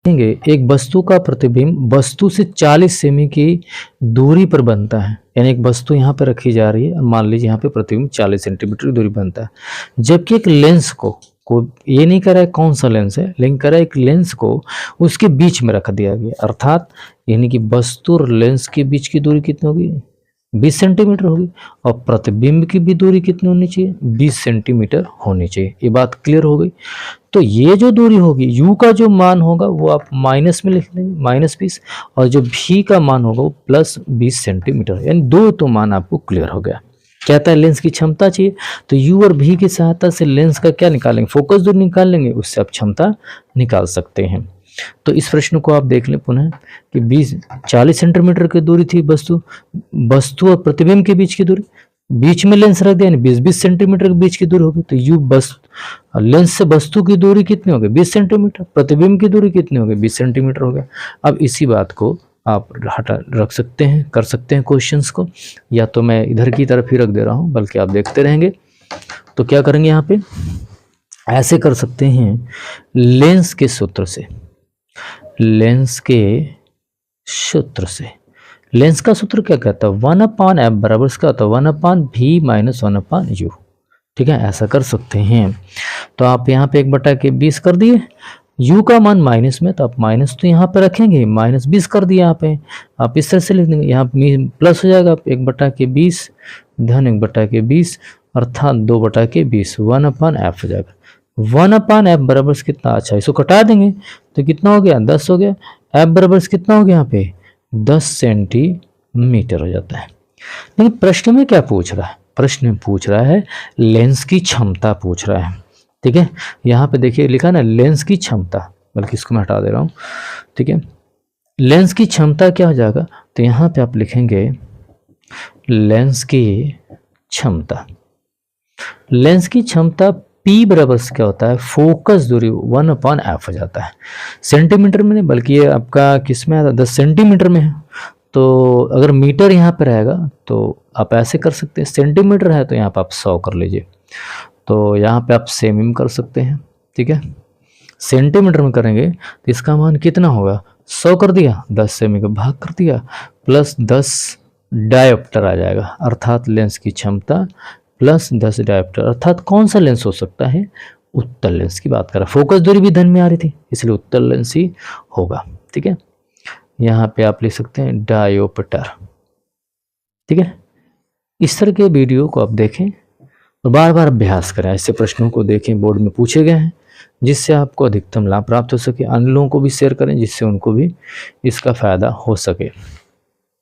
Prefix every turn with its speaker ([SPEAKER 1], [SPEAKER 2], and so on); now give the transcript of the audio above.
[SPEAKER 1] देखेंगे एक वस्तु का प्रतिबिंब वस्तु से 40 सेमी की दूरी पर बनता है, यानी एक वस्तु यहाँ पे रखी जा रही है और मान लीजिए यहाँ पे प्रतिबिंब 40 सेंटीमीटर की दूरी बनता है, जबकि एक लेंस को ये नहीं कह रहा है कौन सा लेंस है, लेकिन कह रहा है एक लेंस को उसके बीच में रख दिया गया, अर्थात यानी कि वस्तु और लेंस के बीच की दूरी कितनी होगी, 20 सेंटीमीटर होगी, और प्रतिबिंब की भी दूरी कितनी होनी चाहिए, 20 सेंटीमीटर होनी चाहिए। ये बात क्लियर हो गई। तो ये जो दूरी होगी u का जो मान होगा वो आप माइनस में लिख देंगे, -20, और जो v का मान होगा वो +20 सेंटीमीटर, यानी दो तो मान आपको क्लियर हो गया। कहता है लेंस की क्षमता चाहिए, तो u और v की सहायता से लेंस का क्या निकालेंगे, फोकस दूरी निकाल लेंगे, उससे आप क्षमता निकाल सकते हैं। तो इस प्रश्न को आप देख लें पुनः कि 40 सेंटीमीटर की दूरी थी वस्तु और प्रतिबिंब के बीच की दूरी, बीच में लेंस रख दिया, यानी 20-20 सेंटीमीटर के बीच की दूरी होगी। तो यू लेंस से वस्तु की दूरी कितनी होगी, 20 सेंटीमीटर, प्रतिबिंब की दूरी कितनी होगी, 20 सेंटीमीटर हो गया। अब इसी बात को आप रख सकते हैं, कर सकते हैं क्वेश्चंस को, या तो मैं इधर की तरफ ही रख दे रहा हूं, बल्कि आप देखते रहेंगे। तो क्या करेंगे यहाँ पे, ऐसे कर सकते हैं, लेंस के सूत्र से, लेंस का सूत्र क्या कहता है, 1/f बराबर इसका होता है 1/v - 1/u। ठीक है, ऐसा कर सकते हैं। तो आप यहाँ पे 1/20 कर दिए, u का मान माइनस में, तो आप माइनस तो यहाँ पे रखेंगे, -20 कर दिया यहाँ पे, आप इस तरह से लिख देंगे, यहाँ प्लस हो जाएगा 1/20 धन 1/20 अर्थात 2/20, 1/f हो जाएगा। 1/f बराबर कितना, अच्छा इसको कटा देंगे तो कितना हो गया, 10 हो गया। f बराबर कितना हो गया यहाँ पे, 10 सेंटीमीटर हो जाता है। लेकिन प्रश्न में क्या पूछ रहा है, प्रश्न में पूछ रहा है लेंस की क्षमता पूछ रहा है। ठीक है, यहाँ पे देखिए लिखा ना लेंस की क्षमता, बल्कि इसको मैं हटा दे रहा हूँ। ठीक है, लेंस की क्षमता क्या हो जाएगा, तो यहाँ पे आप लिखेंगे लेंस की क्षमता, लेंस की क्षमता P बराबर क्या होता है, फोकस दूरी 1/f हो जाता है। सेंटीमीटर में नहीं, बल्कि ये आपका किस में आता है, 10 सेंटीमीटर में है। तो अगर मीटर यहाँ पे रहेगा तो आप ऐसे कर सकते हैं, सेंटीमीटर है तो यहाँ पे आप 100 कर लीजिए, तो यहाँ पे आप सेमी कर सकते हैं। ठीक है, सेंटीमीटर में करेंगे तो इसका मान कितना होगा, 100 कर दिया, 10 सेमी का भाग कर दिया, प्लस 10 डायोप्टर आ जाएगा, अर्थात लेंस की क्षमता प्लस 10 डायोप्टर, अर्थात कौन सा लेंस हो सकता है, उत्तल लेंस की बात कर रहा है। फोकस दूरी भी धन में आ रही थी, इसलिए उत्तल लेंस ही होगा। ठीक है, यहाँ पे आप लिख सकते हैं डायोप्टर। ठीक है, इस तरह के वीडियो को आप देखें और बार बार अभ्यास करें, ऐसे प्रश्नों को देखें, बोर्ड में पूछे गए हैं, जिससे आपको अधिकतम लाभ प्राप्त हो सके। अन्य लोगों को भी शेयर करें, जिससे उनको भी इसका फायदा हो सके।